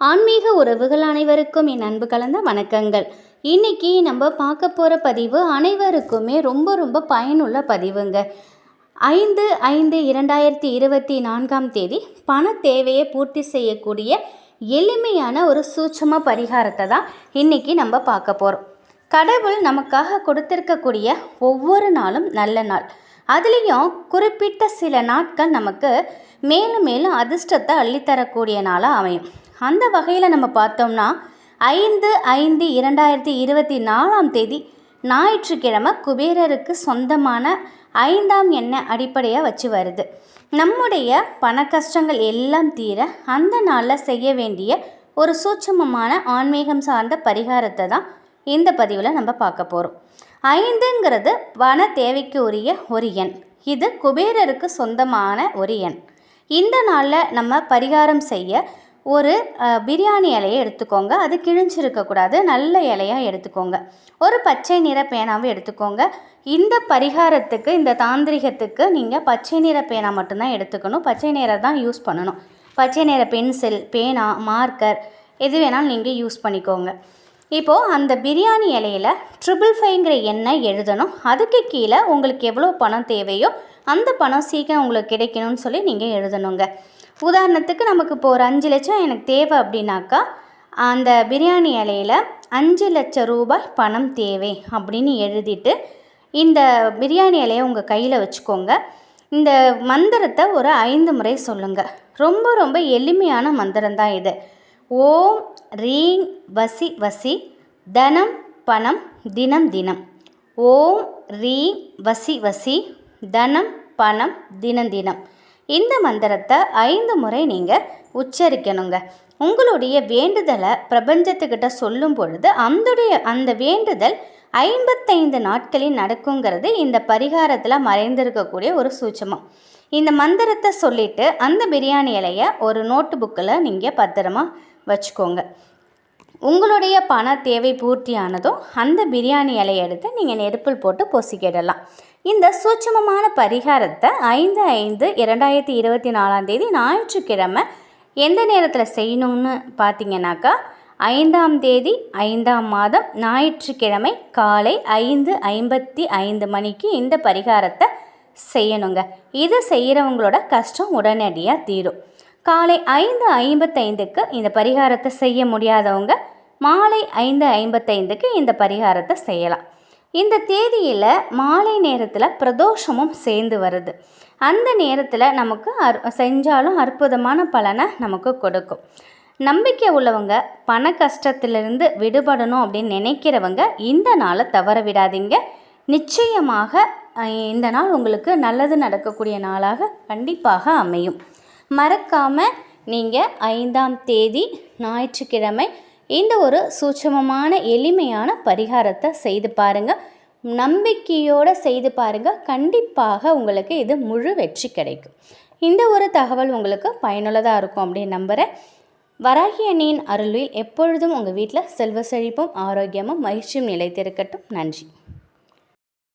ஆன்மீக உறவுகள் அனைவருக்கும் என் அன்பு கலந்த வணக்கங்கள். இன்னைக்கு நம்ம பார்க்க போகிற பதிவு அனைவருக்குமே ரொம்ப ரொம்ப பயனுள்ள பதிவுங்க. 5/5/2024 பண தேவையை பூர்த்தி செய்யக்கூடிய எளிமையான ஒரு சூட்சும பரிகாரத்தை தான் இன்னைக்கு நம்ம பார்க்க போகிறோம். கடவுள் நமக்காக கொடுத்திருக்கக்கூடிய ஒவ்வொரு நாளும் நல்ல நாள். அதுலேயும் குறிப்பிட்ட சில நாட்கள் நமக்கு மேலும் மேலும் அதிர்ஷ்டத்தை அள்ளித்தரக்கூடிய நாளாக அமையும். அந்த வகையில் நம்ம பார்த்தோம்னா 5/5/2024 ஞாயிற்றுக்கிழமை குபேரருக்கு சொந்தமான 5ஆம் எண்ணை அடிப்படையாக வச்சு வருது. நம்முடைய பண கஷ்டங்கள் எல்லாம் தீர அந்த நாளில் செய்ய வேண்டிய ஒரு சூட்சமமான ஆன்மீகம் சார்ந்த பரிகாரத்தை தான் இந்த பதிவில் நம்ம பார்க்க போகிறோம். 5ங்கிறது பண தேவைக்கு உரிய ஒரு எண். இது குபேரருக்கு சொந்தமான ஒரு எண். இந்த நாளில் நம்ம பரிகாரம் செய்ய ஒரு பிரியாணி இலையை எடுத்துக்கோங்க. அது கிழிஞ்சிருக்கக்கூடாது, நல்ல இலையாக எடுத்துக்கோங்க. ஒரு பச்சை நிற பேனாவை எடுத்துக்கோங்க. இந்த பரிகாரத்துக்கு, இந்த தாந்திரிகத்துக்கு நீங்கள் பச்சை நிற பேனா மட்டும்தான் எடுத்துக்கணும். பச்சை நிறம் தான் யூஸ் பண்ணணும். பச்சை நிற பென்சில், பேனா, மார்க்கர் எது வேணாலும் நீங்கள் யூஸ் பண்ணிக்கோங்க. இப்போது அந்த பிரியாணி இலையில் 555ங்கிற எண்ணை எழுதணும். அதுக்கு கீழே உங்களுக்கு எவ்வளோ பணம் தேவையோ அந்த பணம் சீக்கிரம் உங்களுக்கு கிடைக்கணும்னு சொல்லி நீங்கள் எழுதணுங்க. உதாரணத்துக்கு நமக்கு இப்போ ஒரு 5 லட்சம் எனக்கு தேவை அப்படின்னாக்கா அந்த பிரியாணி இலையில் 5 லட்சம் ரூபாய் பணம் தேவை அப்படின்னு எழுதிட்டு இந்த பிரியாணி இலையை உங்கள் கையில் வச்சுக்கோங்க. இந்த மந்திரத்தை ஒரு 5 முறை சொல்லுங்கள். ரொம்ப ரொம்ப எளிமையான மந்திரம்தான் இது. ஓம் ரீங் வசி வசி தனம் பணம் தினம் தினம். ஓம் ரீங் வசி வசி தனம் பணம் தினம் தினம். இந்த மந்திரத்தை 5 முறை நீங்கள் உச்சரிக்கணுங்க. உங்களுடைய வேண்டுதலை பிரபஞ்சத்துக்கிட்ட சொல்லும் பொழுது அந்த வேண்டுதல் 55 நாட்களில் நடக்குங்கிறது இந்த பரிகாரத்தில் மறைந்திருக்கக்கூடிய ஒரு சூட்சமம். இந்த மந்திரத்தை சொல்லிவிட்டு அந்த பிரியாணி இலையை ஒரு நோட்டு புக்கில் நீங்கள் பத்திரமா வச்சுக்கோங்க. உங்களுடைய பண தேவை பூர்த்தியானதும் அந்த பிரியாணி இலையை எடுத்து நீங்கள் நெருப்பில் போட்டு பொசிக்கிடலாம். இந்த சூட்சமமான பரிகாரத்தை 5/5/2024 ஞாயிற்றுக்கிழமை எந்த நேரத்தில் செய்யணும்னு பார்த்தீங்கன்னாக்கா 5ஆம் தேதி 5ஆம் மாதம் ஞாயிற்றுக்கிழமை காலை 5:55 மணிக்கு இந்த பரிகாரத்தை செய்யணுங்க. இது செய்கிறவங்களோட கஷ்டம் உடனடியாக தீரும். காலை 5:55க்கு இந்த பரிகாரத்தை செய்ய முடியாதவங்க மாலை 5:55க்கு இந்த பரிகாரத்தை செய்யலாம். இந்த தேதியில் மாலை நேரத்தில் பிரதோஷமும் சேர்ந்து வருது. அந்த நேரத்தில் நமக்கு செஞ்சாலும் அற்புதமான பலனை நமக்கு கொடுக்கும். நம்பிக்கை உள்ளவங்க, பண கஷ்டத்திலிருந்து விடுபடணும் அப்படின்னு நினைக்கிறவங்க இந்த நாளை தவற விடாதீங்க. நிச்சயமாக இந்த நாள் உங்களுக்கு நல்லது நடக்கக்கூடிய நாளாக கண்டிப்பாக அமையும். மறக்காமல் நீங்கள் 5ஆம் தேதி ஞாயிற்றுக்கிழமை இந்த ஒரு சூட்சமமான எளிமையான பரிகாரத்தை செய்து பாருங்கள். நம்பிக்கையோடு செய்து பாருங்கள். கண்டிப்பாக உங்களுக்கு இது முழு வெற்றி கிடைக்கும். இந்த ஒரு தகவல் உங்களுக்கு பயனுள்ளதாக இருக்கும் அப்படின்னு நம்புகிறேன். வராகி அன்னையின் அருளில் எப்பொழுதும் உங்கள் வீட்டில் செல்வ செழிப்பும் ஆரோக்கியமும் மகிழ்ச்சியும் நிலைத்திருக்கட்டும். நன்றி.